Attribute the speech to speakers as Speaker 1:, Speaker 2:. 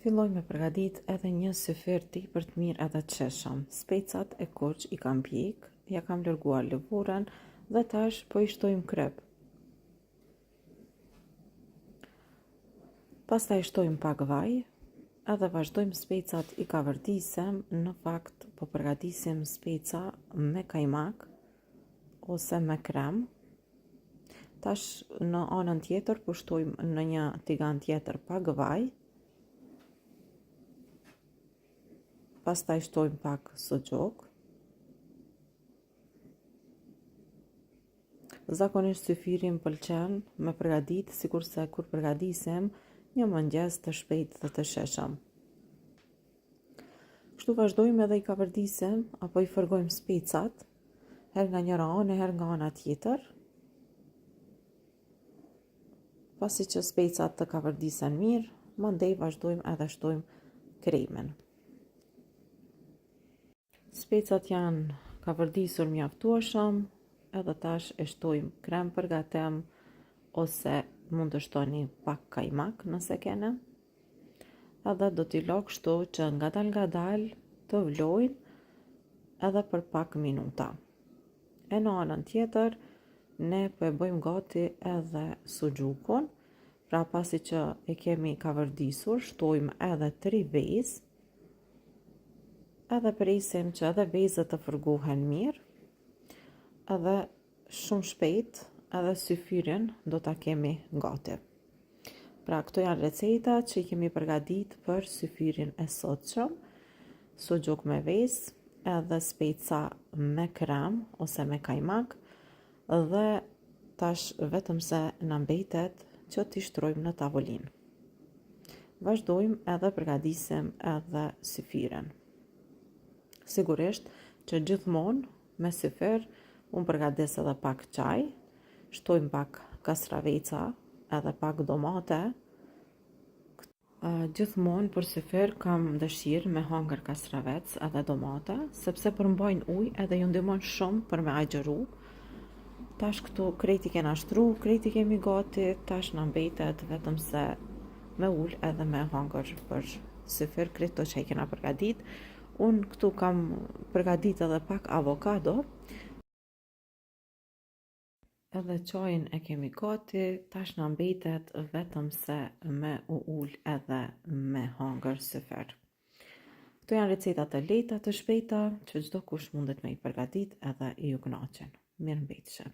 Speaker 1: Filloj me përgatit edhe një syfir tepër të mirë edhe të sheshëm. Specat e kurç i kam pjek, ja kam lërguar lëvurën dhe tash po i shtojmë kryp. Pastaj shtojmë pak vaj edhe vazhdojmë specat i kavërdisem, në fakt po përgatisim speca me kajmak ose me krem. Tash në anën tjetër po shtojmë në një tigan tjetër pak vaj. Pastaj shtojmë pak suxhuk. Zakonisht syfirin pëlqen me përgatit, sikurse kur përgatisim një mëngjes të shpejtë dhe të sheshëm. Kështu vazhdojmë edhe i kavërdisim apo i fërgojmë specat, her nga njëra anë, her nga ana tjetër. Pasi që specat të kavërdisen mirë, mandej vazhdojmë edhe shtojmë kremin. Specat janë kavërdisur mjaftueshëm, edhe tash e shtojmë krem për gatem ose mund të shtoni pak kajmak nëse kene. Edhe do t'i lë kështu që ngadal të vlojnë edhe për pak minuta. E në anën tjetër, ne po e bëjmë gati edhe suxhukun, pra pasi që e kemi kavërdisur, shtojmë edhe 3 vezë, edhe presim që edhe vezët të fërgohen mirë, edhe shumë shpejt edhe syfyrin do ta kemi gati. Pra këto janë recetat që i kemi përgatit për syfyrin e sotshëm, suxhuk me vezë, edhe speca me krem ose me kajmak, dhe tash vetëm se na mbetet që t'i shtrojmë në tavolinë. Vazhdojmë edhe përgatisim edhe syfyrin. Sigurisht që gjithmonë me syfir unë përgatis edhe pak çaj, shtojmë pak kastraveca edhe pak domate. Gjithmonë për syfir kam dëshirë me hangër kastravec edhe domate, sepse përmbajnë ujë edhe ju ndihmon shumë për me agjëru. Tash këtu krejt i kena shtru, krejt i kemi gati, tash na mbetet vetëm se me ul edhe me hangër për syfir krejt to që i kena përgatit. Unë këtu kam përgatit edhe pak avokado. Edhe çajin e kemi gati, tash na mbetet vetëm se me u ul edhe me hangër syfir. Këto janë receta të lehta, të shpejta, që çdo kush mundet me i përgatit edhe i ju kënaqen. Mirëmbëjtje.